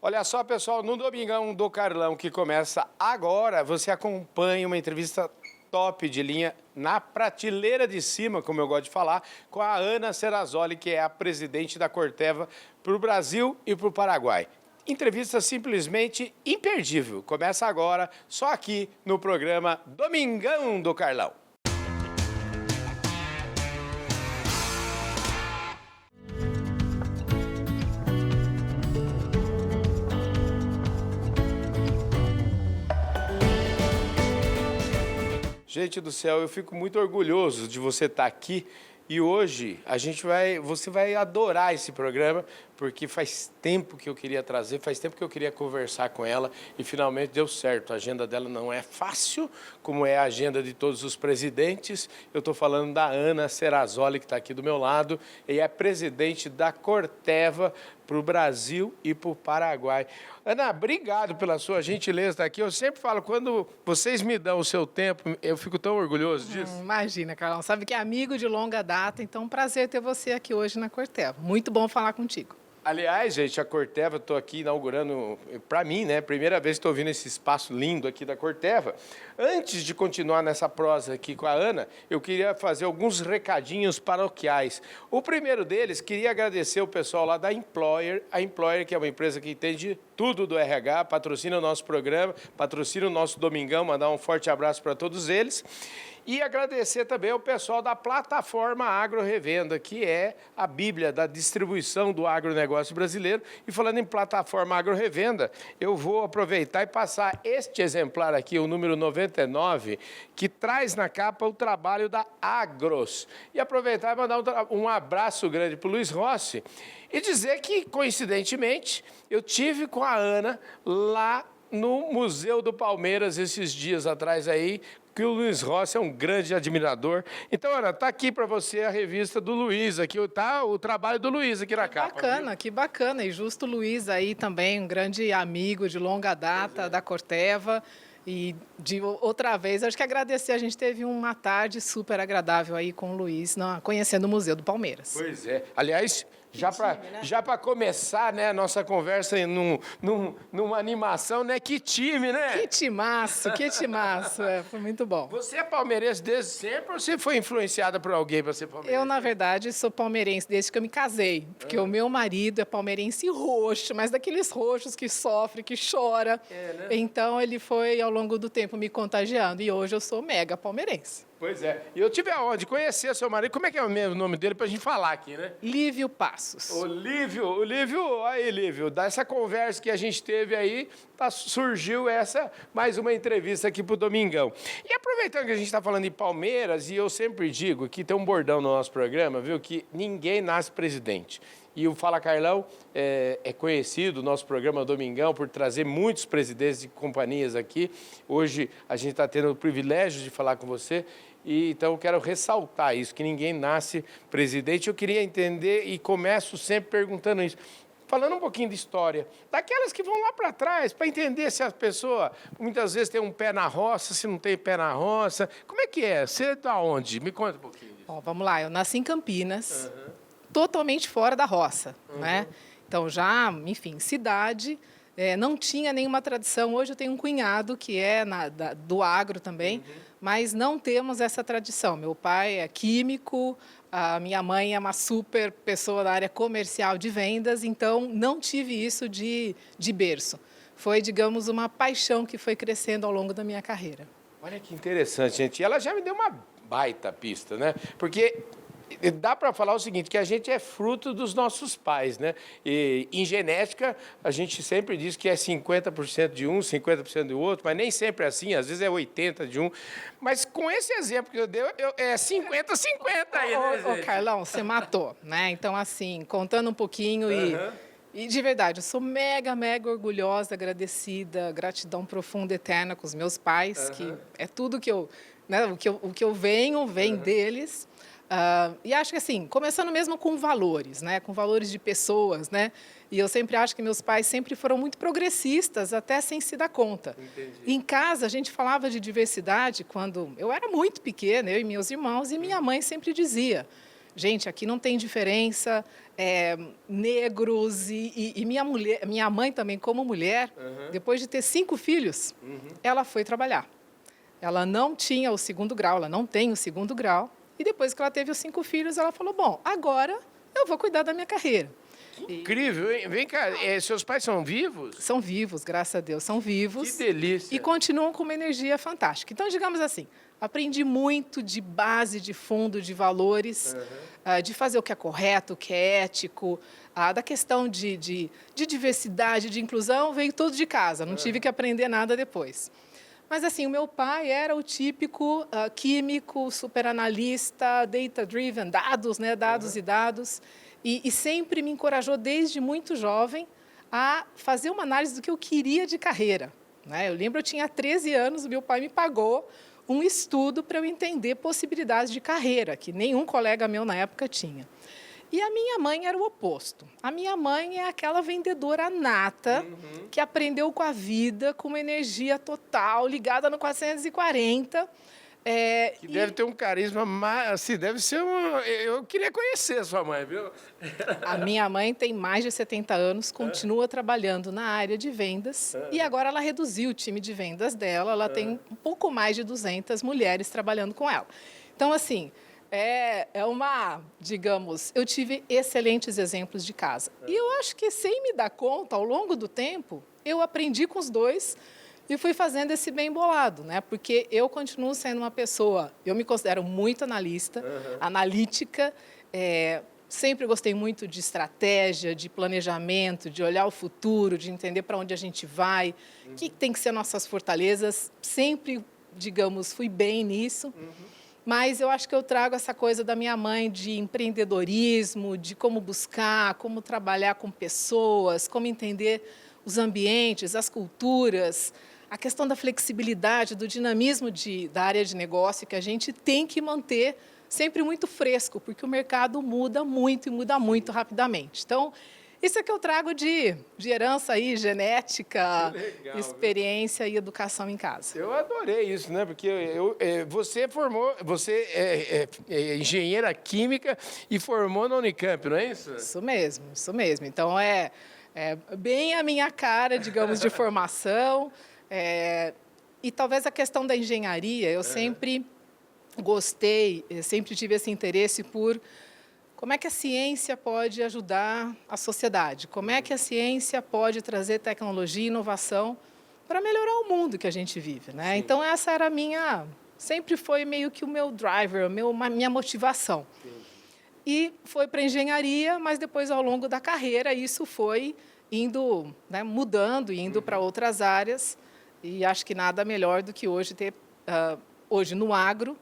Olha só, pessoal, no Domingão do Carlão, que começa agora, você acompanha uma entrevista top de linha na prateleira de cima, como eu gosto de falar, com a Ana Serrazoli, que é a presidente da Corteva para o Brasil e para o Paraguai. Entrevista simplesmente imperdível. Começa agora, só aqui no programa Domingão do Carlão. Gente do céu, eu fico muito orgulhoso de você estar aqui e hoje você vai adorar esse programa, porque faz tempo que eu queria trazer, faz tempo que eu queria conversar com ela e finalmente deu certo. A agenda dela não é fácil, como é a agenda de todos os presidentes. Eu estou falando da Ana Serrazoli, que está aqui do meu lado, e é presidente da Corteva para o Brasil e para o Paraguai. Ana, obrigado pela sua gentileza estar aqui. Eu sempre falo, quando vocês me dão o seu tempo, eu fico tão orgulhoso disso. Imagina, Carlão. Sabe que é amigo de longa data, então é um prazer ter você aqui hoje na Corteva. Muito bom falar contigo. Aliás, gente, a Corteva, estou aqui inaugurando, para mim, né, primeira vez que estou vindo esse espaço lindo aqui da Corteva. Antes de continuar nessa prosa aqui com a Ana, eu queria fazer alguns recadinhos paroquiais. O primeiro deles, queria agradecer o pessoal lá da Employer, a Employer, que é uma empresa que entende tudo do RH, patrocina o nosso programa, patrocina o nosso Domingão, mandar um forte abraço para todos eles. E agradecer também ao pessoal da plataforma Agro Revenda, que é a bíblia da distribuição do agronegócio brasileiro. E falando em plataforma Agro Revenda, eu vou aproveitar e passar este exemplar aqui, o número 99, que traz na capa o trabalho da Agros. E aproveitar e mandar um abraço grande para o Luiz Rossi e dizer que, coincidentemente, eu tive com a Ana lá no Museu do Palmeiras esses dias atrás aí, que o Luiz Rossi é um grande admirador. Então, Ana, tá aqui para você a revista do Luiz, aqui tá o trabalho do Luiz aqui na capa. Bacana, viu? Que bacana. E justo o Luiz aí também, um grande amigo de longa data da Corteva. E de outra vez, acho que agradecer, a gente teve uma tarde super agradável aí com o Luiz, conhecendo o Museu do Palmeiras. Pois é. Aliás, já para começar, né, a nossa conversa numa animação, né? Que time, né? Que timaço, que timaço. Foi muito bom. Você é palmeirense desde sempre ou você foi influenciada por alguém para ser palmeirense? Eu, na verdade, sou palmeirense desde que eu me casei. Porque o meu marido é palmeirense roxo, mas daqueles roxos que sofre, que chora. Né? Então, ele foi, ao longo do tempo, me contagiando. E hoje eu sou mega palmeirense. Pois é. E eu tive aonde de conhecer seu marido. Como é que é o mesmo nome dele para a gente falar aqui, né? Lívio Passos. O Lívio, aí, Lívio, dessa conversa que a gente teve aí, surgiu mais uma entrevista aqui pro Domingão. E aproveitando que a gente está falando de Palmeiras, e eu sempre digo que tem um bordão no nosso programa, viu, que ninguém nasce presidente. E o Fala Carlão é conhecido, o nosso programa Domingão, por trazer muitos presidentes de companhias aqui. Hoje a gente está tendo o privilégio de falar com você. E, então eu quero ressaltar isso, que ninguém nasce presidente. Eu queria entender e começo sempre perguntando isso. Falando um pouquinho de história, daquelas que vão lá para trás, para entender se a pessoa muitas vezes tem um pé na roça, se não tem pé na roça. Como é que é? Você é de onde? Me conta um pouquinho disso. Ó, vamos lá, eu nasci em Campinas. Totalmente fora da roça, né? Então já, enfim, cidade, não tinha nenhuma tradição. Hoje eu tenho um cunhado que é do agro também, mas não temos essa tradição. Meu pai é químico, a minha mãe é uma super pessoa da área comercial de vendas, então não tive isso de berço. Foi, digamos, uma paixão que foi crescendo ao longo da minha carreira. Olha que interessante, gente. E ela já me deu uma baita pista, né? Porque dá para falar o seguinte, que a gente é fruto dos nossos pais, né? E em genética, a gente sempre diz que é 50% de um, 50% do outro, mas nem sempre é assim, às vezes é 80% de um. Mas com esse exemplo que eu dei, é 50-50 aí, né? Ô, Carlão, você matou, né? Então, assim, contando um pouquinho e de verdade, eu sou mega, mega orgulhosa, agradecida, gratidão profunda, eterna com os meus pais, que é tudo que eu, né, o que eu vem deles. E acho que assim, começando mesmo com valores, né? Com valores de pessoas, né? E eu sempre acho que meus pais sempre foram muito progressistas, até sem se dar conta. Entendi. Em casa, a gente falava de diversidade quando eu era muito pequena, eu e meus irmãos, e minha mãe sempre dizia, gente, aqui não tem diferença, negros e minha mãe também, como mulher, depois de ter 5 filhos, ela foi trabalhar. Ela não tinha o 2º grau, ela não tem o 2º grau, e depois que ela teve os 5 filhos, ela falou, bom, agora eu vou cuidar da minha carreira. Incrível, hein? Vem cá, seus pais são vivos? São vivos, graças a Deus, são vivos. Que delícia. E continuam com uma energia fantástica. Então, digamos assim, aprendi muito de base, de fundo, de valores, de fazer o que é correto, o que é ético, da questão de diversidade, de inclusão, veio tudo de casa, não tive que aprender nada depois. Mas, assim, o meu pai era o típico químico, superanalista, data-driven, dados, né? Dados e dados. E sempre me encorajou, desde muito jovem, a fazer uma análise do que eu queria de carreira, né? Eu lembro, eu tinha 13 anos, meu pai me pagou um estudo para eu entender possibilidades de carreira, que nenhum colega meu na época tinha. E a minha mãe era o oposto. A minha mãe é aquela vendedora nata que aprendeu com a vida, com uma energia total, ligada no 440. Que deve ter um carisma, assim, deve ser eu queria conhecer a sua mãe, viu? A minha mãe tem mais de 70 anos, continua trabalhando na área de vendas e agora ela reduziu o time de vendas dela, ela tem um pouco mais de 200 mulheres trabalhando com ela. Então, assim, digamos, eu tive excelentes exemplos de casa. E eu acho que, sem me dar conta, ao longo do tempo, eu aprendi com os dois e fui fazendo esse bem bolado, né? Porque eu continuo sendo uma pessoa, eu me considero muito analista, analítica, sempre gostei muito de estratégia, de planejamento, de olhar o futuro, de entender para onde a gente vai, o que tem que ser nossas fortalezas. Sempre, digamos, fui bem nisso. Mas eu acho que eu trago essa coisa da minha mãe de empreendedorismo, de como buscar, como trabalhar com pessoas, como entender os ambientes, as culturas, a questão da flexibilidade, do dinamismo da área de negócio, que a gente tem que manter sempre muito fresco, porque o mercado muda muito e muda muito rapidamente. Então, isso é que eu trago de herança aí, genética, legal, experiência e educação em casa. Eu adorei isso, né? Porque você é engenheira química e formou na Unicamp, não é isso? Isso mesmo, isso mesmo. Então, é bem a minha cara, digamos, de formação. E talvez a questão da engenharia, eu sempre gostei, sempre tive esse interesse por como é que a ciência pode ajudar a sociedade, como é que a ciência pode trazer tecnologia e inovação para melhorar o mundo que a gente vive, né? Sim. Então, essa era sempre foi meio que o meu driver, minha motivação. Sim. E foi para a engenharia, mas depois, ao longo da carreira, isso foi indo, né, mudando, indo para outras áreas. E acho que nada melhor do que hoje ter, hoje no agro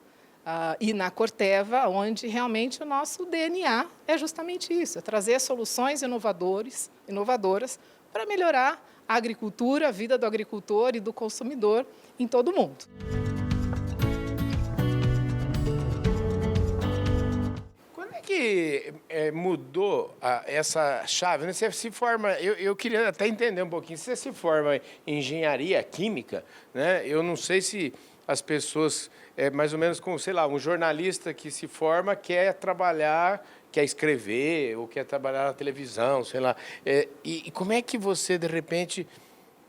e na Corteva, onde realmente o nosso DNA é justamente isso, é trazer soluções inovadoras para melhorar a agricultura, a vida do agricultor e do consumidor em todo o mundo. Que mudou essa chave, né? Você se forma, eu queria até entender um pouquinho, você se forma em engenharia química, né? Eu não sei se as pessoas, mais ou menos como, sei lá, um jornalista que se forma quer trabalhar, quer escrever, ou quer trabalhar na televisão, sei lá. E como é que você, de repente,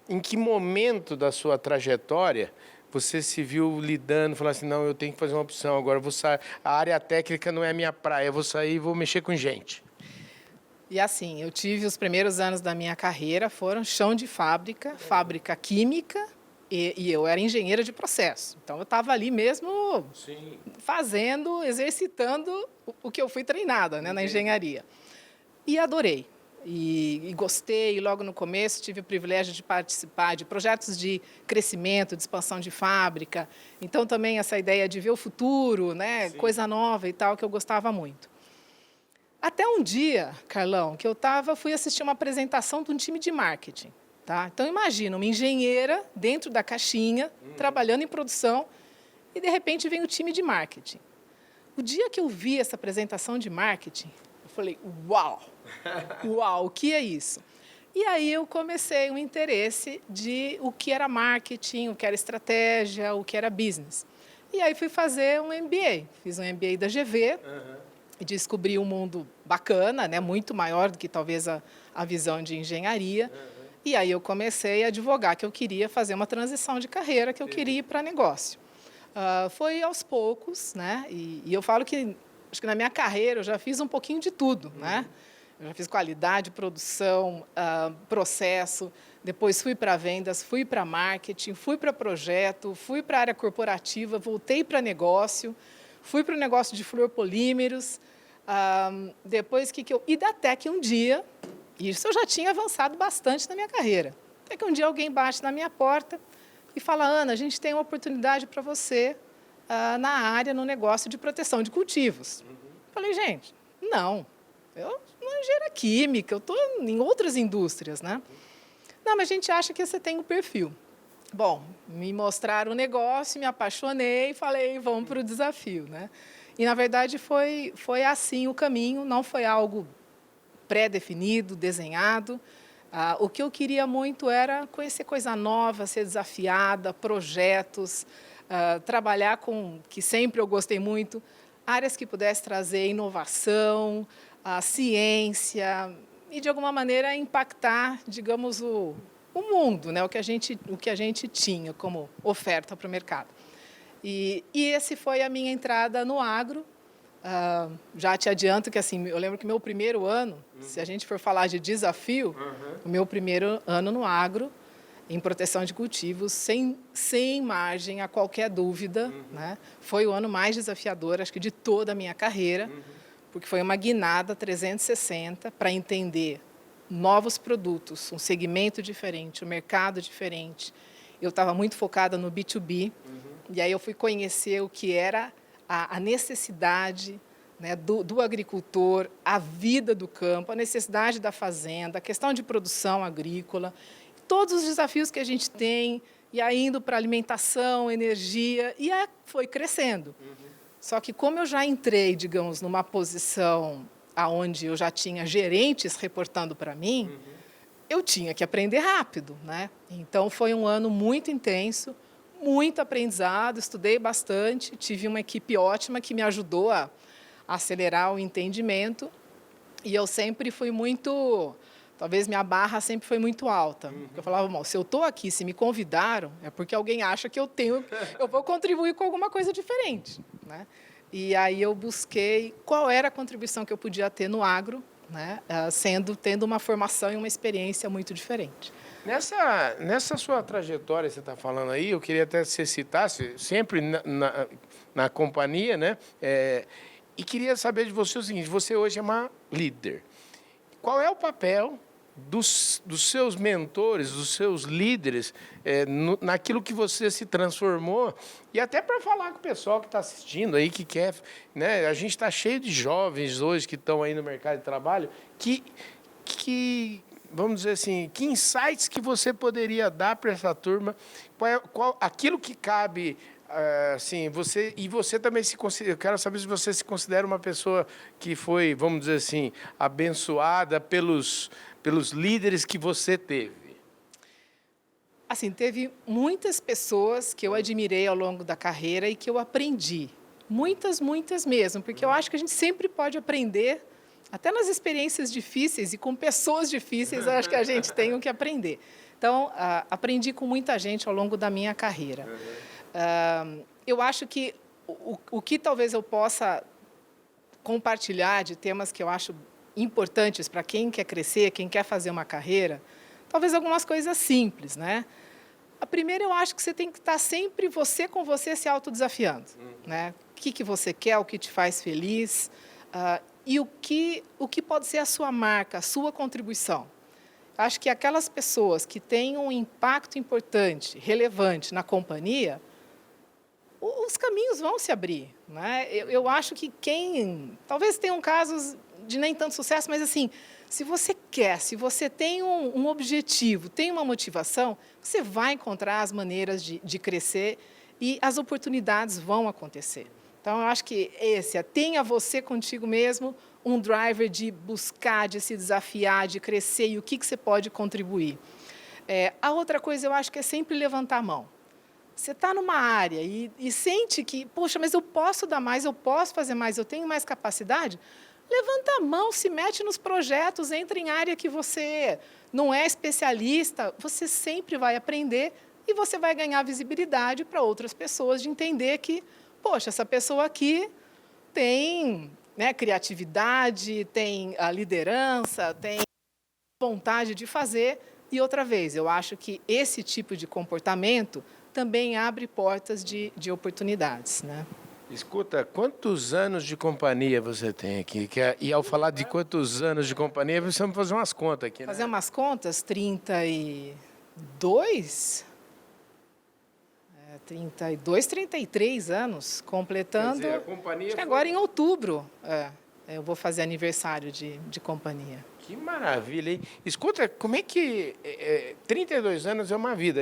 em que momento da sua trajetória você se viu lidando, falando assim, não, eu tenho que fazer uma opção, agora eu vou sair, a área técnica não é a minha praia, eu vou sair e vou mexer com gente. E assim, eu tive os primeiros anos da minha carreira, foram chão de fábrica, fábrica química, e eu era engenheira de processo. Então, eu estava ali mesmo fazendo, exercitando o que eu fui treinada, né, na engenharia. E adorei. E gostei, logo no começo tive o privilégio de participar de projetos de crescimento, de expansão de fábrica. Então, também essa ideia de ver o futuro, né, coisa nova e tal, que eu gostava muito. Até um dia, Carlão, que fui assistir uma apresentação de um time de marketing. Tá? Então, imagina, uma engenheira dentro da caixinha, trabalhando em produção, e, de repente, vem o time de marketing. O dia que eu vi essa apresentação de marketing, eu falei, uau! Uau, o que é isso? E aí eu comecei um interesse de o que era marketing, o que era estratégia, o que era business. E aí fui fazer um MBA. Fiz um MBA da GV e descobri um mundo bacana, né, muito maior do que talvez a visão de engenharia. E aí eu comecei a advogar que eu queria fazer uma transição de carreira, que eu queria ir para negócio. Foi aos poucos, né? E eu falo que, acho que na minha carreira eu já fiz um pouquinho de tudo, né? Eu já fiz qualidade, produção, processo, depois fui para vendas, fui para marketing, fui para projeto, fui para a área corporativa, voltei para negócio, fui para o negócio de fluoropolímeros, depois e até que um dia, isso eu já tinha avançado bastante na minha carreira, até que um dia alguém bate na minha porta e fala: Ana, a gente tem uma oportunidade para você na área, no negócio de proteção de cultivos. Falei: gente, não, eu não engenheiro química, eu estou em outras indústrias, né? Não, mas a gente acha que você tem o perfil. Bom, me mostraram o negócio, me apaixonei e falei: vamos para o desafio, né? E, na verdade, foi assim o caminho, não foi algo pré-definido, desenhado. O que eu queria muito era conhecer coisa nova, ser desafiada, projetos, trabalhar com, que sempre eu gostei muito, áreas que pudessem trazer inovação, ciência e, de alguma maneira, impactar, digamos, o mundo, né? o que a gente tinha como oferta para o mercado. E esse foi a minha entrada no agro. Já te adianto que, assim, eu lembro que meu primeiro ano, se a gente for falar de desafio, o meu primeiro ano no agro, em proteção de cultivos, sem margem a qualquer dúvida, né? Foi o ano mais desafiador, acho que, de toda a minha carreira, porque foi uma guinada 360 para entender novos produtos, um segmento diferente, um mercado diferente. Eu estava muito focada no B2B, e aí eu fui conhecer o que era a necessidade, né, do agricultor, a vida do campo, a necessidade da fazenda, a questão de produção agrícola, todos os desafios que a gente tem, e aí indo para alimentação, energia, e foi crescendo. Só que como eu já entrei, digamos, numa posição onde eu já tinha gerentes reportando para mim, eu tinha que aprender rápido, né? Então, foi um ano muito intenso, muito aprendizado, estudei bastante, tive uma equipe ótima que me ajudou a acelerar o entendimento, e eu sempre fui muito... Talvez minha barra sempre foi muito alta. Eu falava: bom, se eu estou aqui, se me convidaram, é porque alguém acha que eu vou contribuir com alguma coisa diferente, né? E aí eu busquei qual era a contribuição que eu podia ter no agro, né? Tendo uma formação e uma experiência muito diferente. Nessa sua trajetória que você está falando aí, eu queria até que você citasse, sempre na companhia, né? E queria saber de você o seguinte: você hoje é uma líder. Qual é o papel dos seus mentores, dos seus líderes, naquilo que você se transformou? E até para falar com o pessoal que está assistindo aí, que quer... né? A gente está cheio de jovens hoje que estão aí no mercado de trabalho, que vamos dizer assim, que insights que você poderia dar para essa turma? Aquilo que cabe... assim, você também se considera... Eu quero saber se você se considera uma pessoa que foi, vamos dizer assim, abençoada pelos líderes que você teve. Assim, teve muitas pessoas que eu admirei ao longo da carreira e que eu aprendi. Muitas, muitas mesmo, porque eu acho que a gente sempre pode aprender, até nas experiências difíceis e com pessoas difíceis, eu acho que a gente tem o que aprender. Então, aprendi com muita gente ao longo da minha carreira. Eu acho que o que talvez eu possa compartilhar de temas que eu acho importantes para quem quer crescer, quem quer fazer uma carreira, talvez algumas coisas simples, né? A primeira, eu acho que você tem que estar sempre você com você se autodesafiando, né? O que você quer, o que te faz feliz, e o que pode ser a sua marca, a sua contribuição. Acho que aquelas pessoas que têm um impacto importante, relevante na companhia, os caminhos vão se abrir, né? Eu acho que talvez tenham casos de nem tanto sucesso, mas, assim, se você quer, se você tem um objetivo, tem uma motivação, você vai encontrar as maneiras de crescer e as oportunidades vão acontecer. Então, eu acho que tenha você contigo mesmo um driver de buscar, de se desafiar, de crescer e o que você pode contribuir. A outra coisa, eu acho que é sempre levantar a mão. você está numa área e sente que, poxa, mas eu posso dar mais, eu posso fazer mais, eu tenho mais capacidade, levanta a mão, se mete nos projetos, entra em área que você não é especialista, você sempre vai aprender e você vai ganhar visibilidade para outras pessoas de entender que, poxa, essa pessoa aqui tem, né, criatividade, tem a liderança, tem vontade de fazer. E outra vez, eu acho que esse tipo de comportamento também abre portas de oportunidades, né? Escuta, quantos anos de companhia você tem aqui? E ao falar de quantos anos de companhia, precisamos fazer umas contas aqui, né? Fazer umas contas, 32? 32, 33 anos, completando. Quer dizer, a companhia acho que foi... agora em outubro eu vou fazer aniversário de companhia. Que maravilha, hein? Escuta, como é que 32 anos é uma vida?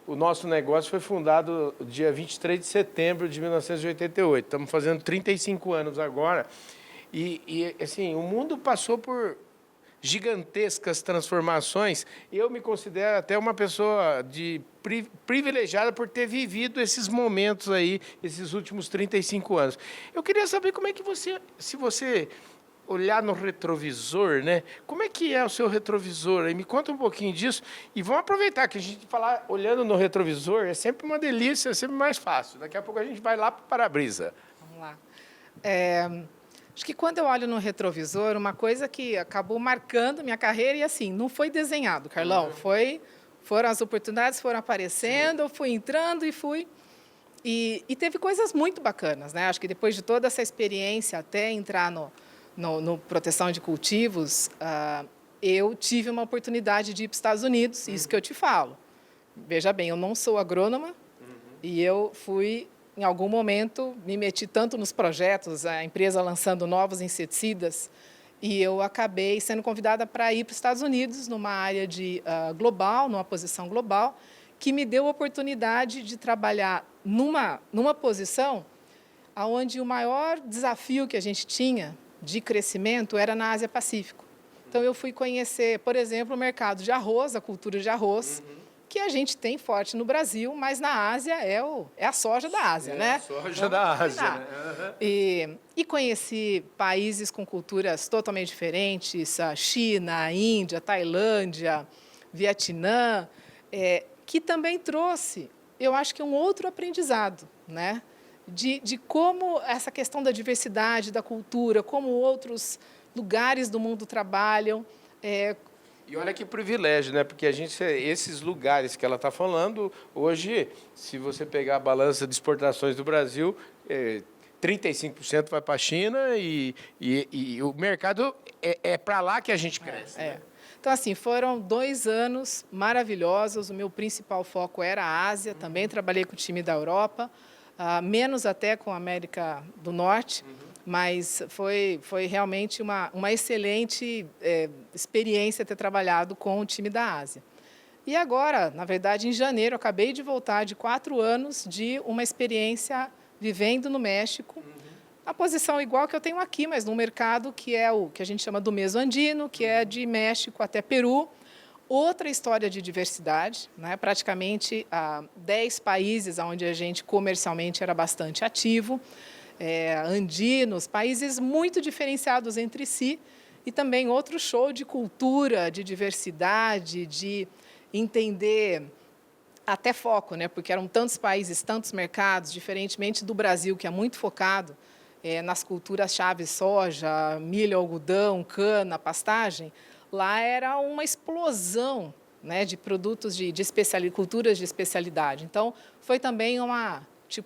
O nosso negócio foi fundado dia 23 de setembro de 1988. Estamos fazendo 35 anos agora. Assim, o mundo passou por gigantescas transformações. Eu me considero até uma pessoa privilegiada por ter vivido esses momentos aí, esses últimos 35 anos. Eu queria saber como é que se você olhar no retrovisor, né? Como é que é o seu retrovisor? Aí me conta um pouquinho disso e vamos aproveitar que a gente falar olhando no retrovisor é sempre uma delícia, é sempre mais fácil. Daqui a pouco a gente vai lá para o para-brisa. Vamos lá. Acho que quando eu olho no retrovisor, uma coisa que acabou marcando minha carreira e assim, não foi desenhado, Carlão, foram as oportunidades, foram aparecendo, eu fui entrando e fui. E teve coisas muito bacanas, né? Acho que depois de toda essa experiência até entrar no proteção de cultivos, eu tive uma oportunidade de ir para os Estados Unidos, isso que eu te falo. Veja bem, eu não sou agrônoma e eu fui, em algum momento, me meti tanto nos projetos, a empresa lançando novos inseticidas, e eu acabei sendo convidada para ir para os Estados Unidos, numa área global, numa posição global, que me deu a oportunidade de trabalhar numa posição onde o maior desafio que a gente tinha de crescimento era na Ásia-Pacífico. Então, eu fui conhecer, por exemplo, o mercado de arroz, a cultura de arroz, que a gente tem forte no Brasil, mas na Ásia é a soja da Ásia, né? A soja da Ásia, né? E conheci países com culturas totalmente diferentes, a China, a Índia, a Tailândia, Vietnã, que também trouxe, eu acho que um outro aprendizado, né? De como essa questão da diversidade, da cultura, como outros lugares do mundo trabalham. E olha que privilégio, né? Porque esses lugares que ela está falando, hoje, se você pegar a balança de exportações do Brasil, 35% vai para a China e o mercado é para lá que a gente cresce. Né? Então, assim, foram 2 anos maravilhosos. O meu principal foco era a Ásia, também trabalhei com o time da Europa, menos até com a América do Norte, mas foi realmente uma excelente experiência ter trabalhado com o time da Ásia. E agora, na verdade, em janeiro, eu acabei de voltar de 4 anos de uma experiência vivendo no México, a posição igual que eu tenho aqui, mas num mercado que é o que a gente chama do mesoandino, que é de México até Peru. Outra história de diversidade, né? Praticamente 10 países onde a gente comercialmente era bastante ativo, andinos, países muito diferenciados entre si, e também outro show de cultura, de diversidade, de entender até foco, né? Porque eram tantos países, tantos mercados, diferentemente do Brasil, que é muito focado nas culturas-chave, soja, milho, algodão, cana, pastagem. Lá era uma explosão, né, de produtos culturas de especialidade. Então, foi também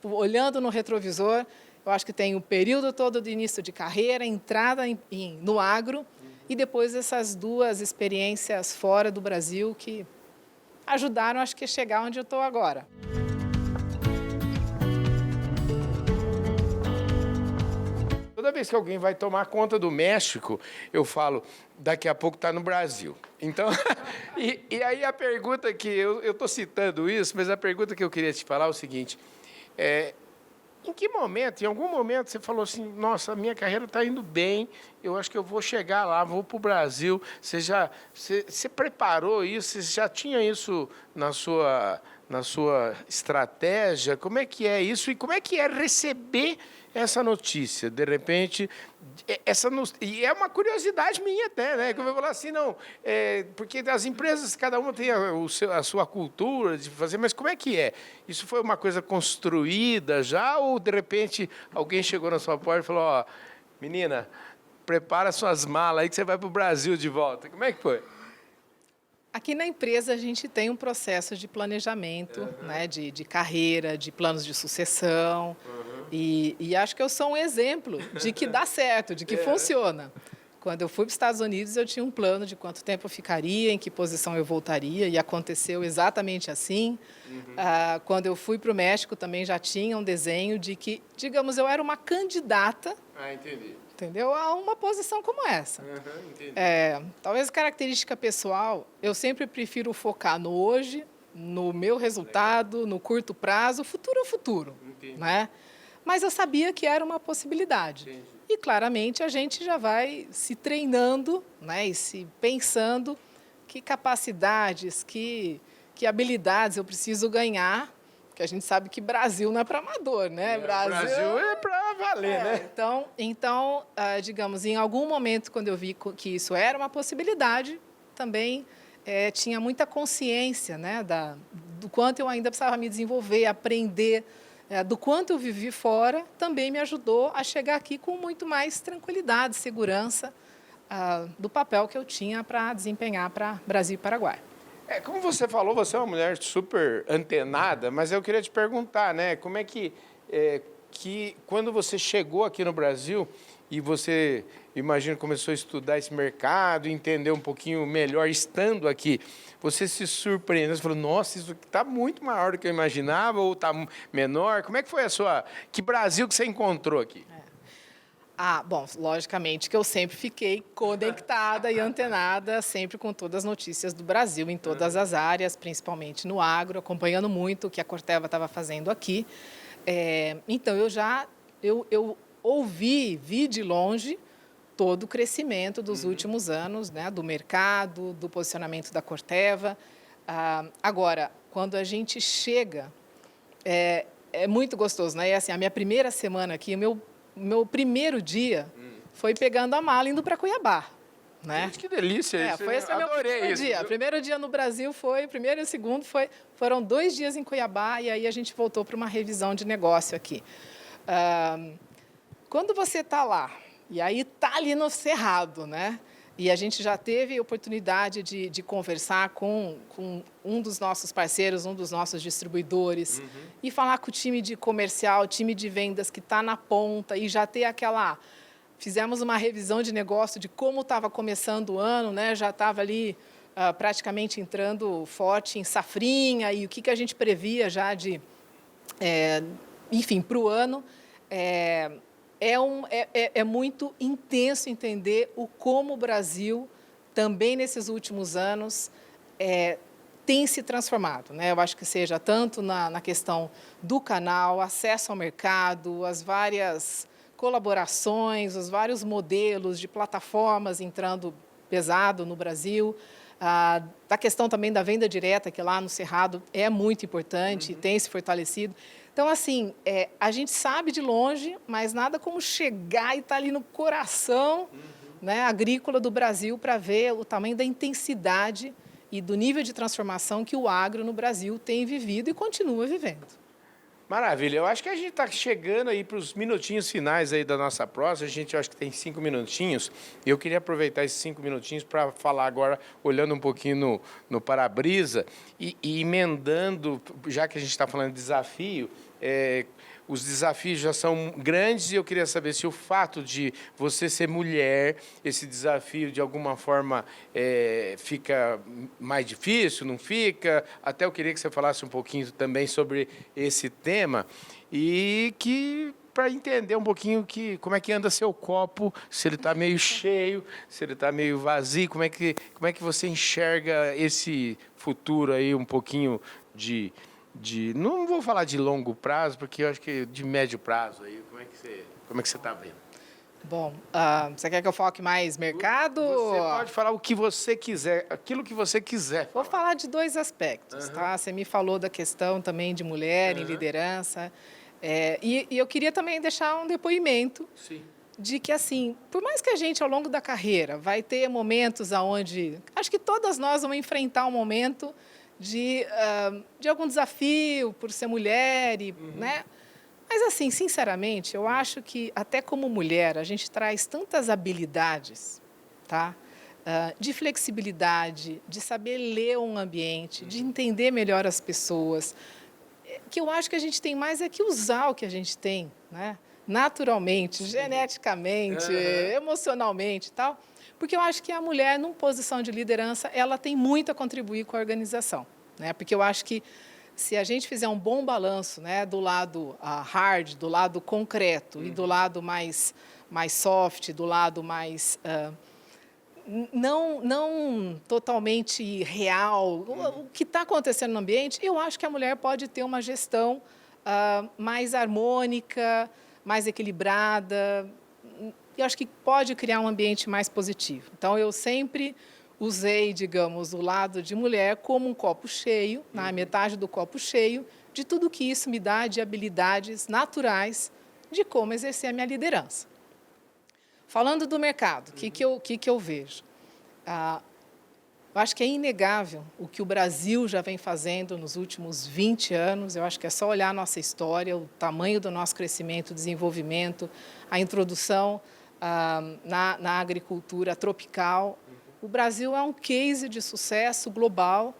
olhando no retrovisor, eu acho que tem o período todo de início de carreira, entrada no agro, e depois essas 2 experiências fora do Brasil que ajudaram, acho que, a chegar onde eu estou agora. Toda vez que alguém vai tomar conta do México, eu falo, daqui a pouco está no Brasil. Então, e aí a pergunta que eu estou citando isso, mas a pergunta que eu queria te falar é o seguinte, em algum momento, você falou assim, nossa, a minha carreira está indo bem eu acho que eu vou chegar lá, vou para o Brasil. Você preparou isso? Você já tinha isso na sua estratégia? Como é que é isso? E como é que é receber essa notícia? De repente, e é uma curiosidade minha até, né? Que eu vou falar assim, não, porque as empresas, cada uma tem a sua cultura de fazer, mas como é que é? Isso foi uma coisa construída já ou, de repente, alguém chegou na sua porta e falou, ó, menina, prepara suas malas aí que você vai para o Brasil de volta. Como é que foi? Aqui na empresa a gente tem um processo de planejamento, né, de carreira, de planos de sucessão. E acho que eu sou um exemplo de que dá certo, de que funciona. Quando eu fui para os Estados Unidos, eu tinha um plano de quanto tempo eu ficaria, em que posição eu voltaria, e aconteceu exatamente assim. Quando eu fui para o México, também já tinha um desenho de que, digamos, eu era uma candidata, Entendi. entendeu, a uma posição como essa. Entendi. Talvez característica pessoal, eu sempre prefiro focar no hoje, no meu resultado, no curto prazo. O futuro é o futuro, né? Mas eu sabia que era uma possibilidade. Entendi. E, claramente, a gente já vai se treinando, né, e se pensando que capacidades, que habilidades eu preciso ganhar, porque a gente sabe que Brasil não é para amador, né? Brasil é para valer, né? Então, digamos, em algum momento, quando eu vi que isso era uma possibilidade, também tinha muita consciência, né, do quanto eu ainda precisava me desenvolver, aprender, do quanto eu vivi fora, também me ajudou a chegar aqui com muito mais tranquilidade, segurança do papel que eu tinha para desempenhar para Brasil e Paraguai. Como você falou, você é uma mulher super antenada, mas eu queria te perguntar, né, como é que quando você chegou aqui no Brasil e você, imagino, começou a estudar esse mercado, entender um pouquinho melhor estando aqui, você se surpreendeu, você falou, nossa, isso está muito maior do que eu imaginava ou está menor? Como é que foi que Brasil que você encontrou aqui? Bom, logicamente que eu sempre fiquei conectada e antenada, sempre com todas as notícias do Brasil, em todas as áreas, principalmente no agro, acompanhando muito o que a Corteva estava fazendo aqui. Então, eu vi de longe todo o crescimento dos últimos anos, né, do mercado, do posicionamento da Corteva. Agora, quando a gente chega, é muito gostoso, né? E assim, a minha primeira semana aqui, meu primeiro dia foi pegando a mala indo para Cuiabá, né? Gente, que delícia! Foi esse meu primeiro dia. O primeiro dia no Brasil o primeiro e o segundo foram 2 dias em Cuiabá e aí a gente voltou para uma revisão de negócio aqui. Quando você está lá, e aí está ali no Cerrado, né? E a gente já teve a oportunidade de conversar com um dos nossos parceiros, um dos nossos distribuidores, e falar com o time de comercial, time de vendas que está na ponta, e já ter Fizemos uma revisão de negócio de como estava começando o ano, né? Já estava ali praticamente entrando forte em safrinha, e o que a gente previa já enfim, para o ano. É muito intenso entender como o Brasil, também nesses últimos anos, tem se transformado, né? Eu acho que seja tanto na questão do canal, acesso ao mercado, as várias colaborações, os vários modelos de plataformas entrando pesado no Brasil, da questão também da venda direta, que lá no Cerrado é muito importante, tem se fortalecido. Então, assim, a gente sabe de longe, mas nada como chegar e estar ali no coração, né, agrícola do Brasil para ver o tamanho da intensidade e do nível de transformação que o agro no Brasil tem vivido e continua vivendo. Maravilha. Eu acho que a gente está chegando aí para os minutinhos finais aí da nossa prosa. Eu acho que tem 5 minutinhos. E eu queria aproveitar esses 5 minutinhos para falar agora, olhando um pouquinho no para-brisa e emendando, já que a gente está falando de desafio, os desafios já são grandes e eu queria saber se o fato de você ser mulher, esse desafio de alguma forma fica mais difícil, não fica? Até eu queria que você falasse um pouquinho também sobre esse tema e para entender um pouquinho como é que anda seu copo, se ele está meio cheio, se ele está meio vazio, como é que você enxerga esse futuro aí um pouquinho não vou falar de longo prazo, porque eu acho que de médio prazo aí, como é que você está vendo? Bom, você quer que eu foque mais mercado? Você pode falar o que você quiser, aquilo que você quiser. Vou falar de dois aspectos, tá? Você me falou da questão também de mulher em liderança. E eu queria também deixar um depoimento Sim. de que, assim, por mais que a gente, ao longo da carreira, vai ter momentos onde... Acho que todas nós vamos enfrentar um momento de algum desafio por ser mulher, né? Mas, assim, sinceramente, eu acho que, até como mulher, a gente traz tantas habilidades, tá? De flexibilidade, de saber ler um ambiente, de entender melhor as pessoas, que eu acho que a gente tem mais que usar o que a gente tem, né? Naturalmente, geneticamente, emocionalmente e tal. Porque eu acho que a mulher, numa posição de liderança, ela tem muito a contribuir com a organização, né? Porque eu acho que, se a gente fizer um bom balanço, né, do lado hard, do lado concreto e do lado mais soft, do lado mais não totalmente real, o que está acontecendo no ambiente, eu acho que a mulher pode ter uma gestão mais harmônica, mais equilibrada, e acho que pode criar um ambiente mais positivo. Então, eu sempre usei, digamos, o lado de mulher como um copo cheio, na metade do copo cheio, de tudo que isso me dá de habilidades naturais de como exercer a minha liderança. Falando do mercado, o que eu vejo? Eu acho que é inegável o que o Brasil já vem fazendo nos últimos 20 anos. Eu acho que é só olhar a nossa história, o tamanho do nosso crescimento, desenvolvimento, a introdução na agricultura tropical. O Brasil é um case de sucesso global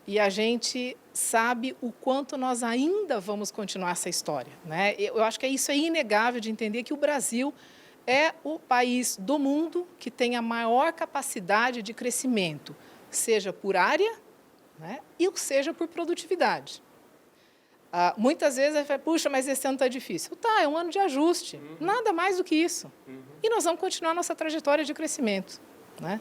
e a gente sabe o quanto nós ainda vamos continuar essa história, né? Eu acho que isso é inegável de entender que o Brasil é o país do mundo que tem a maior capacidade de crescimento, seja por área, né, e seja por produtividade. Muitas vezes a gente fala, puxa, mas esse ano está difícil. Tá, é um ano de ajuste, nada mais do que isso. E nós vamos continuar nossa trajetória de crescimento, né?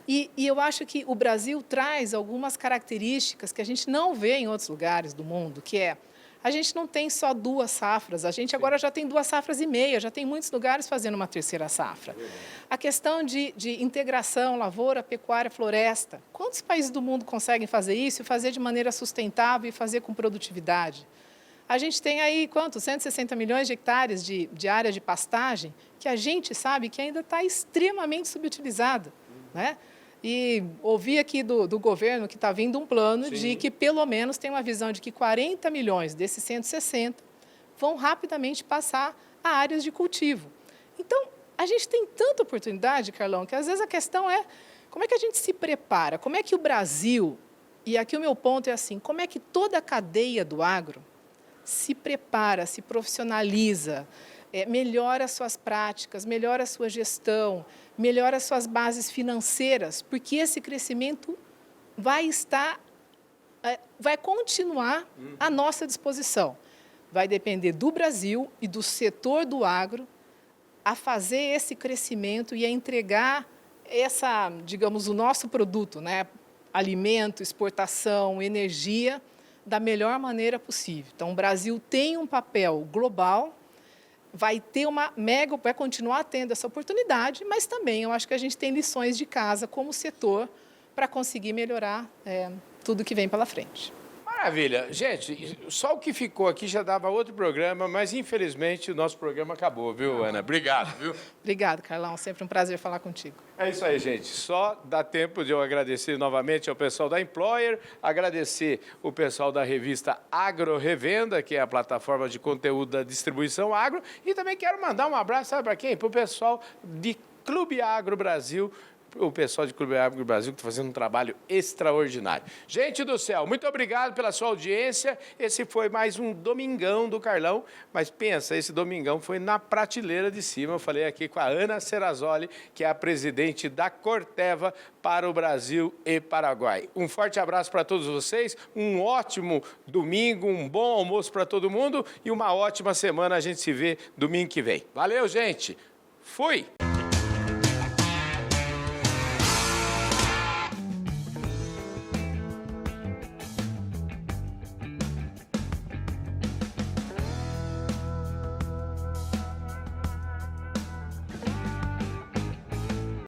E eu acho que o Brasil traz algumas características que a gente não vê em outros lugares do mundo, que é, a gente não tem só 2 safras, a gente agora já tem 2,5 safras, já tem muitos lugares fazendo uma 3ª safra. A questão de integração, lavoura, pecuária, floresta. Quantos países do mundo conseguem fazer isso e fazer de maneira sustentável e fazer com produtividade? A gente tem aí, 160 milhões de hectares de área de pastagem, que a gente sabe que ainda está extremamente subutilizada, né? E ouvi aqui do governo que está vindo um plano de que, pelo menos, tem uma visão de que 40 milhões desses 160 vão rapidamente passar a áreas de cultivo. Então, a gente tem tanta oportunidade, Carlão, que às vezes a questão é como é que a gente se prepara, como é que o Brasil, e aqui o meu ponto é assim, como é que toda a cadeia do agro se prepara, se profissionaliza, melhora as suas práticas, melhora a sua gestão, melhora as suas bases financeiras, porque esse crescimento vai continuar à nossa disposição. Vai depender do Brasil e do setor do agro a fazer esse crescimento e a entregar digamos, o nosso produto, né? Alimento, exportação, energia, da melhor maneira possível. Então, o Brasil tem um papel global, vai continuar tendo essa oportunidade, mas também eu acho que a gente tem lições de casa como setor para conseguir melhorar tudo que vem pela frente. Maravilha. Gente, só o que ficou aqui já dava outro programa, mas infelizmente o nosso programa acabou, viu, Ana? Obrigado, viu? Obrigado, Carlão. Sempre um prazer falar contigo. É isso aí, gente. Só dá tempo de eu agradecer novamente ao pessoal da Employer, agradecer o pessoal da revista Agro Revenda, que é a plataforma de conteúdo da distribuição agro, e também quero mandar um abraço, sabe para quem? Para o pessoal de Clube Agro Brasil, o pessoal de Clube Agro Brasil que está fazendo um trabalho extraordinário. Gente do céu, muito obrigado pela sua audiência. Esse foi mais um Domingão do Carlão, mas pensa, esse Domingão foi na prateleira de cima. Eu falei aqui com a Ana Serrazoli, que é a presidente da Corteva para o Brasil e Paraguai. Um forte abraço para todos vocês, um ótimo domingo, um bom almoço para todo mundo e uma ótima semana. A gente se vê domingo que vem. Valeu, gente! Fui!